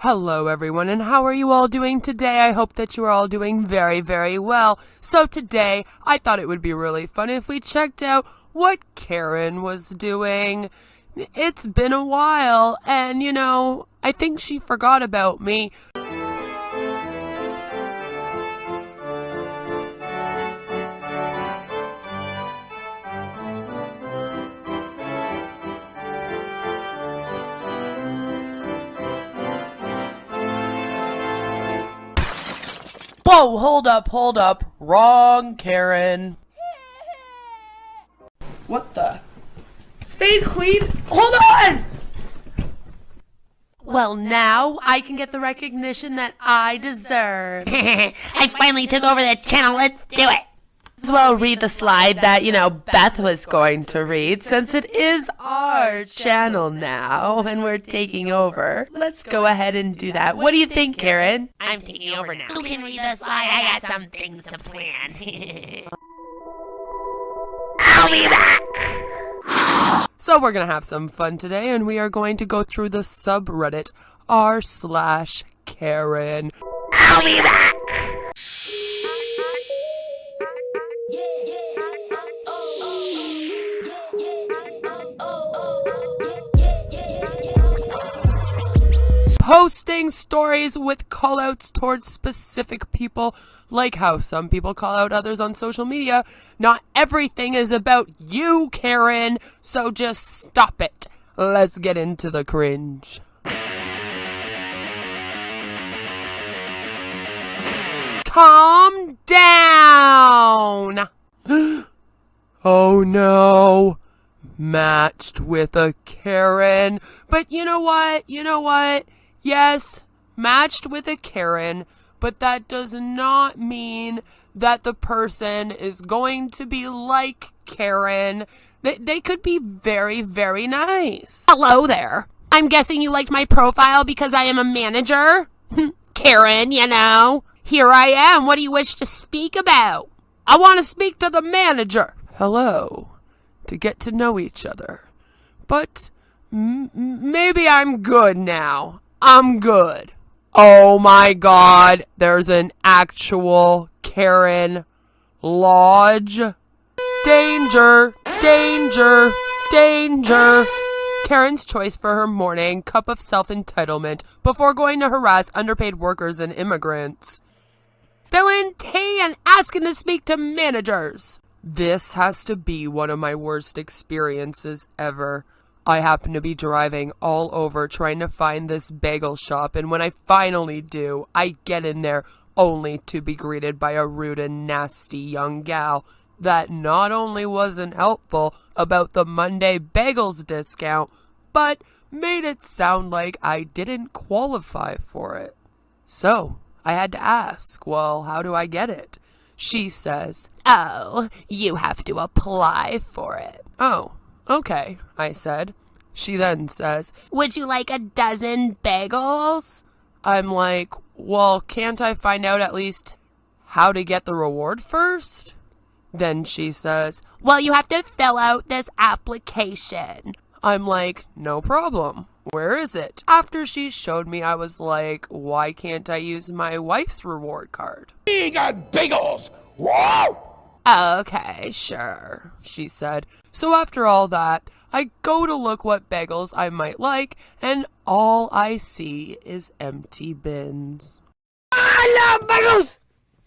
Hello everyone, and how are you all doing today? I hope that you are all doing very, very well. So today, I thought it would be really fun if we checked out what Karen was doing. It's been a while, and I think she forgot about me. Whoa, hold up. Wrong, Karen. What the? Spade Queen? Hold on! Well, now I can get the recognition that I deserve. I finally took over the channel. Let's do it. As well read the slide that, Beth was going to read, since it is our channel now, and we're taking over. Let's go ahead and do that. What do you think, Karen? I'm taking over now. Who can read the slide? I got some things to plan. I'll be back. So we're going to have some fun today, and we are going to go through the subreddit r/Karen. I'll be back. Posting stories with callouts towards specific people, like how some people call out others on social media. Not everything is about you, Karen, so just stop it. Let's get into the cringe. Calm down. Oh no. Matched with a Karen. But you know what? Yes, matched with a Karen, but that does not mean that the person is going to be like Karen. They could be very, very nice. Hello there. I'm guessing you liked my profile because I am a manager? Karen, Here I am. What do you wish to speak about? I want to speak to the manager. Hello. To get to know each other. But maybe I'm good now. I'm good. Oh my God, there's an actual Karen Lodge. Danger, danger, danger. Karen's choice for her morning cup of self-entitlement before going to harass underpaid workers and immigrants. Filling tea and asking to speak to managers. This has to be one of my worst experiences ever. I happen to be driving all over trying to find this bagel shop, and when I finally do, I get in there only to be greeted by a rude and nasty young gal that not only wasn't helpful about the Monday bagels discount, but made it sound like I didn't qualify for it. So, I had to ask, well, how do I get it? She says, Oh, you have to apply for it. Oh, okay, I said. She then says, Would you like a dozen bagels? I'm like, well, can't I find out at least how to get the reward first? Then she says, Well, you have to fill out this application. I'm like, no problem. Where is it? After she showed me, I was like, why can't I use my wife's reward card? We got bagels! Whoa! Okay, sure, she said. So after all that, I go to look what bagels I might like, and all I see is empty bins. I love bagels!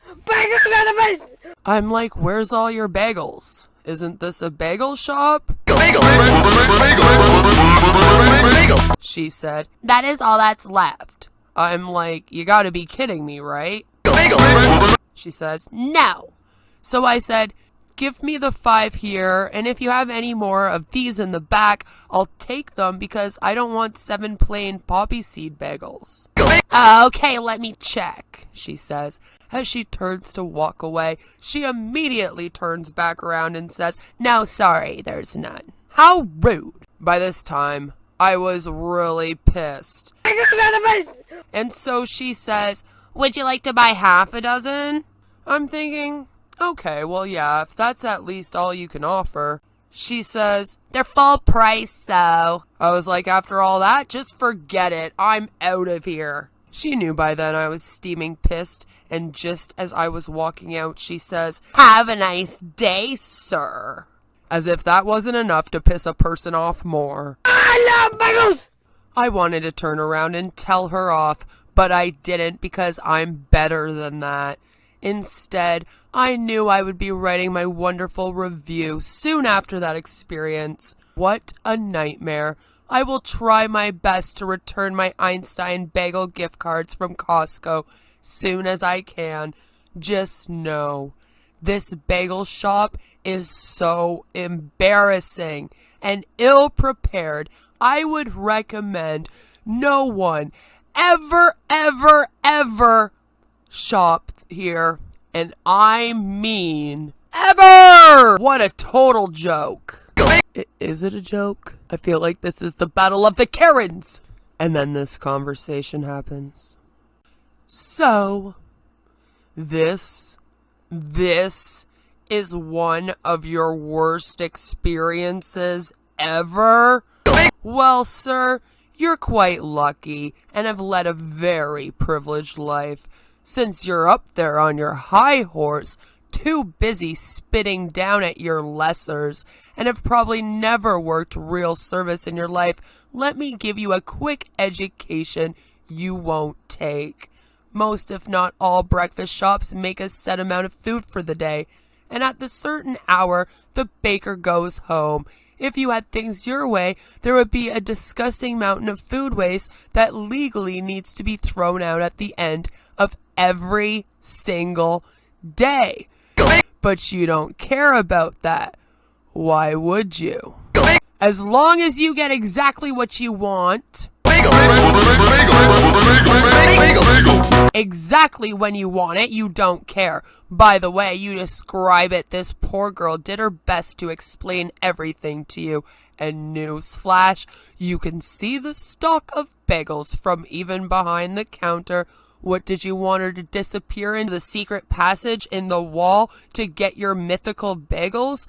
Bagels are the best! I'm like, where's all your bagels? Isn't this a bagel shop? Bagel! She said, That is all that's left. I'm like, you gotta be kidding me, right? Bagel! She says, No. So I said, give me the 5 here, and if you have any more of these in the back, I'll take them because I don't want 7 plain poppy seed bagels. Okay, let me check. She says. As she turns to walk away, she immediately turns back around and says, No, sorry, there's none. How rude. By this time, I was really pissed. Bagels are the best! And so she says, Would you like to buy half a dozen? I'm thinking, okay, well yeah, if that's at least all you can offer. She says, They're full price, though. I was like, after all that, just forget it. I'm out of here. She knew by then I was steaming pissed, and just as I was walking out, she says, Have a nice day, sir. As if that wasn't enough to piss a person off more. I love bagels! I wanted to turn around and tell her off, but I didn't because I'm better than that. Instead, I knew I would be writing my wonderful review soon after that experience. What a nightmare. I will try my best to return my Einstein bagel gift cards from Costco soon as I can. Just know, this bagel shop is so embarrassing and ill-prepared. I would recommend no one ever shop here. And I mean ever! What a total joke. Is it a joke? I feel like this is the battle of the Karens. And then this conversation happens. So, this is one of your worst experiences ever? Well, sir, you're quite lucky and have led a very privileged life, since you're up there on your high horse, too busy spitting down at your lessers, and have probably never worked real service in your life. Let me give you a quick education you won't take. Most, if not all, breakfast shops make a set amount of food for the day, and at the certain hour, the baker goes home. If you had things your way, there would be a disgusting mountain of food waste that legally needs to be thrown out at the end of every single day. But you don't care about that. Why would you? As long as you get exactly what you want, exactly when you want it, you don't care. By the way, you describe it. This poor girl did her best to explain everything to you. And newsflash, you can see the stock of bagels from even behind the counter. What did you want her to disappear into the secret passage in the wall to get your mythical bagels?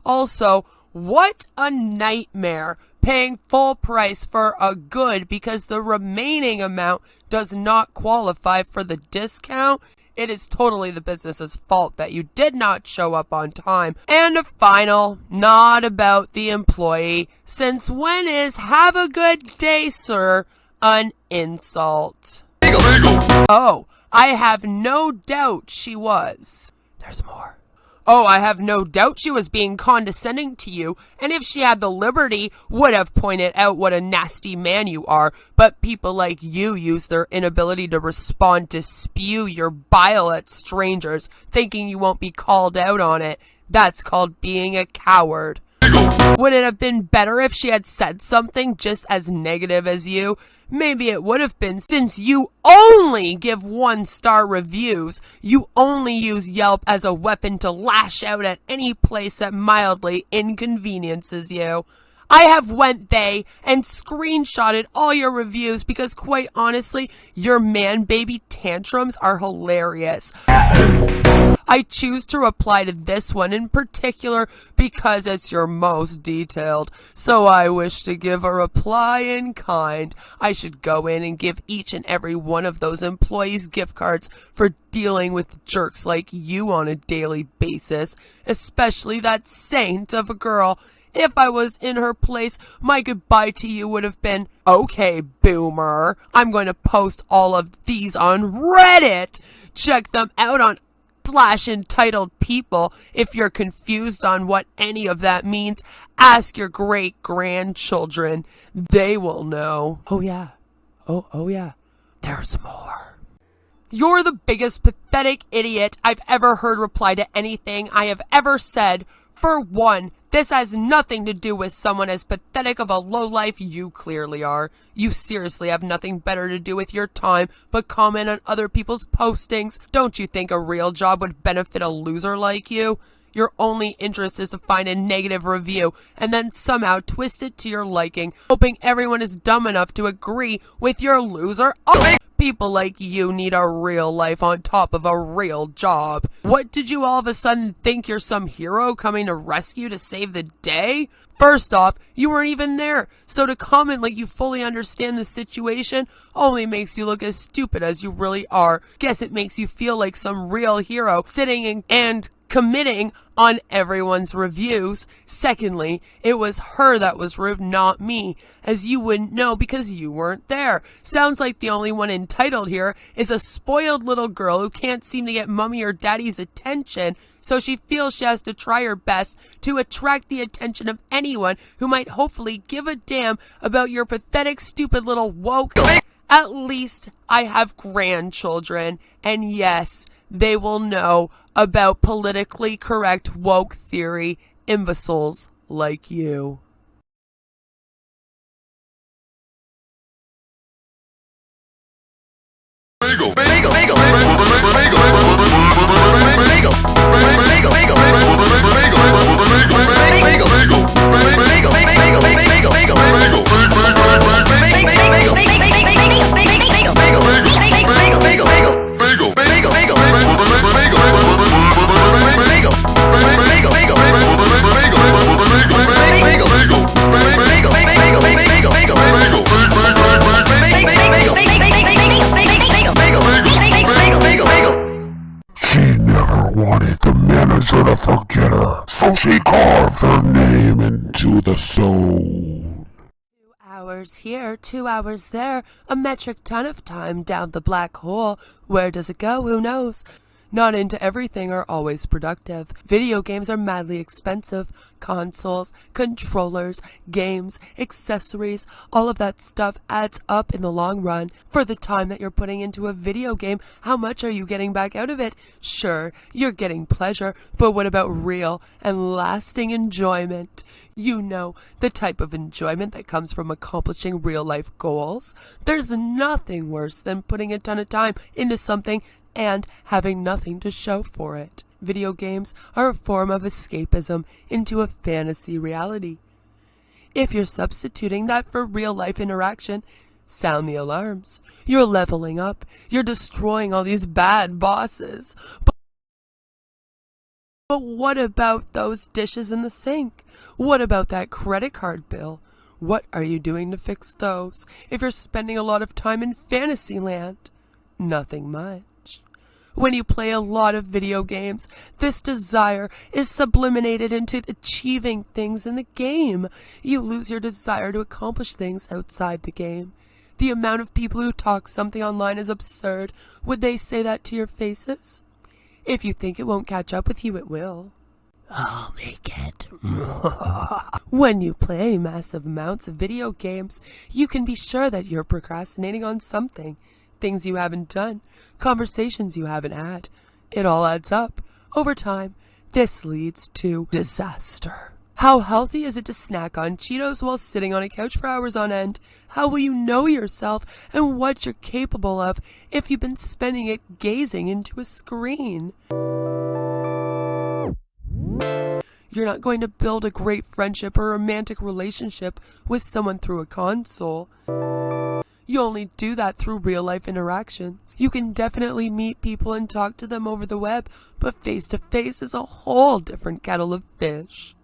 Also, what a nightmare paying full price for a good because the remaining amount does not qualify for the discount. It is totally the business's fault that you did not show up on time. And a final, not about the employee, since when is "have a good day, sir" an insult? Oh, I have no doubt she was. There's more. Oh, I have no doubt she was being condescending to you, and if she had the liberty, would have pointed out what a nasty man you are, but people like you use their inability to respond to spew your bile at strangers, thinking you won't be called out on it. That's called being a coward. Would it have been better if she had said something just as negative as you? Maybe it would have been, since you only give 1-star reviews. You only use Yelp as a weapon to lash out at any place that mildly inconveniences you. I have went they and screenshotted all your reviews because, quite honestly, your man-baby tantrums are hilarious. I choose to reply to this one in particular because it's your most detailed, so I wish to give a reply in kind. I should go in and give each and every one of those employees gift cards for dealing with jerks like you on a daily basis, especially that saint of a girl. If I was in her place, my goodbye to you would have been, "Okay, boomer, I'm going to post all of these on Reddit. Check them out on /entitled people. If you're confused on what any of that means, ask your great-grandchildren. They will know." Oh yeah. Oh yeah. There's more. You're the biggest pathetic idiot I've ever heard reply to anything I have ever said. For one, this has nothing to do with someone as pathetic of a lowlife you clearly are. You seriously have nothing better to do with your time but comment on other people's postings. Don't you think a real job would benefit a loser like you? Your only interest is to find a negative review and then somehow twist it to your liking, hoping everyone is dumb enough to agree with your loser. People like you need a real life on top of a real job. What did you all of a sudden think you're some hero coming to rescue to save the day? First off, you weren't even there, so to comment like you fully understand the situation only makes you look as stupid as you really are. Guess it makes you feel like some real hero sitting and committing on everyone's reviews. Secondly, it was her that was rude, not me, as you wouldn't know because you weren't there. Sounds like the only one entitled here is a spoiled little girl who can't seem to get mommy or daddy's attention, so she feels she has to try her best to attract the attention of anyone who might hopefully give a damn about your pathetic, stupid little woke. At least I have grandchildren, and yes, they will know about politically correct woke theory imbeciles like you. Bagel, bagel, bagel, bagel, bagel, bagel, bagel, bagel, wanted the manager to forget her, so she carved her name into the stone. 2 hours here, 2 hours there, a metric ton of time down the black hole. Where does it go? Who knows? Not into everything are always productive. Video games are madly expensive. Consoles, controllers, games, accessories, all of that stuff adds up in the long run. For the time that you're putting into a video game, how much are you getting back out of it? Sure, you're getting pleasure, but what about real and lasting enjoyment? You know, the type of enjoyment that comes from accomplishing real life goals. There's nothing worse than putting a ton of time into something and having nothing to show for it. Video games are a form of escapism into a fantasy reality. If you're substituting that for real life interaction, sound the alarms. You're leveling up. You're destroying all these bad bosses. But what about those dishes in the sink? What about that credit card bill? What are you doing to fix those if you're spending a lot of time in Fantasyland? Nothing much. When you play a lot of video games, this desire is sublimated into achieving things in the game. You lose your desire to accomplish things outside the game. The amount of people who talk something online is absurd. Would they say that to your faces? If you think it won't catch up with you, it will. I'll make it. When you play massive amounts of video games, you can be sure that you're procrastinating on something. Things you haven't done, conversations you haven't had. It all adds up. Over time, this leads to disaster. How healthy is it to snack on Cheetos while sitting on a couch for hours on end? How will you know yourself and what you're capable of if you've been spending it gazing into a screen? You're not going to build a great friendship or romantic relationship with someone through a console. You only do that through real-life interactions. You can definitely meet people and talk to them over the web, but face-to-face is a whole different kettle of fish.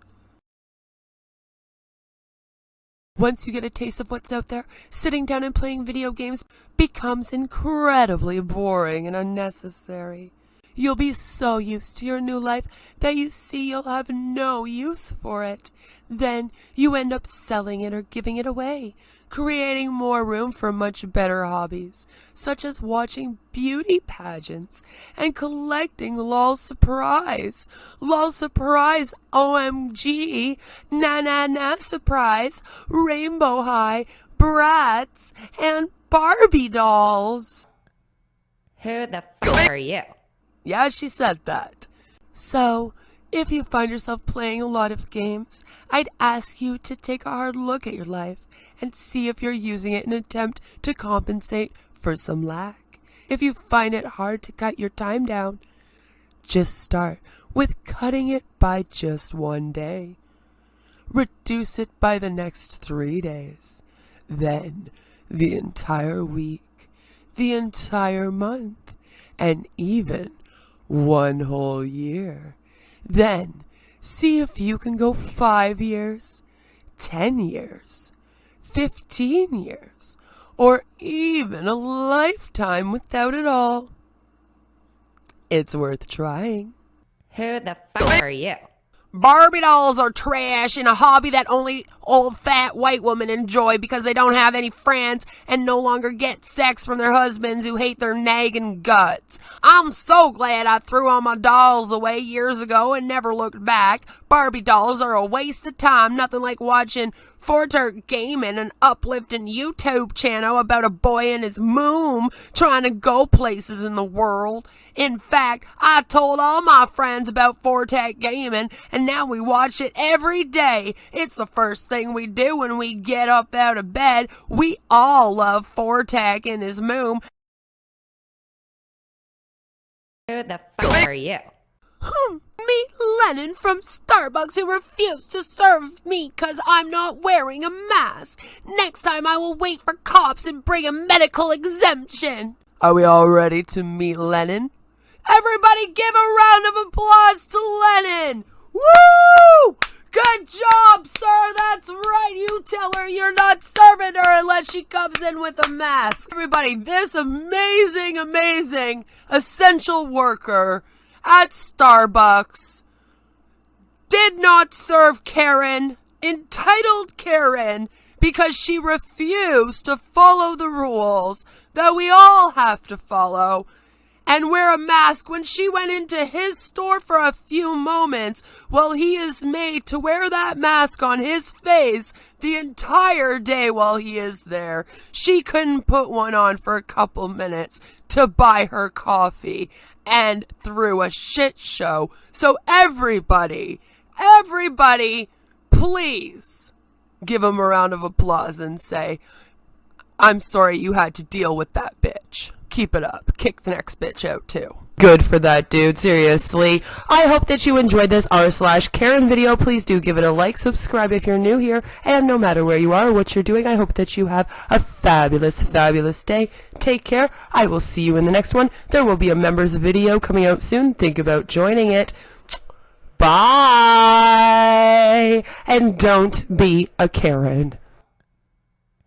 Once you get a taste of what's out there, sitting down and playing video games becomes incredibly boring and unnecessary. You'll be so used to your new life that you see you'll have no use for it. Then you end up selling it or giving it away, creating more room for much better hobbies, such as watching beauty pageants and collecting LOL Surprise. LOL Surprise, OMG, na surprise, Rainbow High, Bratz, and Barbie dolls. Who the f*** are you? Yeah, she said that. So, if you find yourself playing a lot of games, I'd ask you to take a hard look at your life and see if you're using it in an attempt to compensate for some lack. If you find it hard to cut your time down, just start with cutting it by just 1 day. Reduce it by the next 3 days. Then the entire week. the entire month, and even 1 whole year. Then see if you can go 5 years, 10 years, 15 years, or even a lifetime without it all. It's worth trying. Who the fuck are you? Barbie dolls are trash and a hobby that only old fat white women enjoy because they don't have any friends and no longer get sex from their husbands who hate their nagging guts. I'm so glad I threw all my dolls away years ago and never looked back. Barbie dolls are a waste of time, nothing like watching Fortert Gaming, an uplifting YouTube channel about a boy and his moom trying to go places in the world. In fact, I told all my friends about Fortert Gaming, and now we watch it every day. It's the first thing we do when we get up out of bed. We all love Fortert and his moom. Who the fuck are you? Meet Lennon from Starbucks who refused to serve me because I'm not wearing a mask. Next time I will wait for cops and bring a medical exemption. Are we all ready to meet Lennon? Everybody give a round of applause to Lennon! Woo! Good job, sir! That's right! You tell her you're not serving her unless she comes in with a mask. Everybody, this amazing essential worker at Starbucks did not serve Karen, entitled Karen, because she refused to follow the rules that we all have to follow and wear a mask when she went into his store for a few moments while he is made to wear that mask on his face the entire day while he is there. She couldn't put one on for a couple minutes to buy her coffee and threw a shit show. So everybody, please give him a round of applause and say, I'm sorry you had to deal with that bitch. Keep it up. Kick the next bitch out too. Good for that dude, seriously. I hope that you enjoyed this r/Karen video. Please do give it a like, subscribe if you're new here, and no matter where you are or what you're doing, I hope that you have a fabulous day. Take care. I will see you in the next one. There will be a members video coming out soon. Think about joining it. Bye! And don't be a Karen.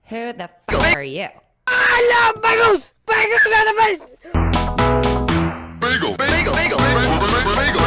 Who the fuck are you? I love bagels! Bagels are the best! Bagel, bagel, bagel, bagel, bagel.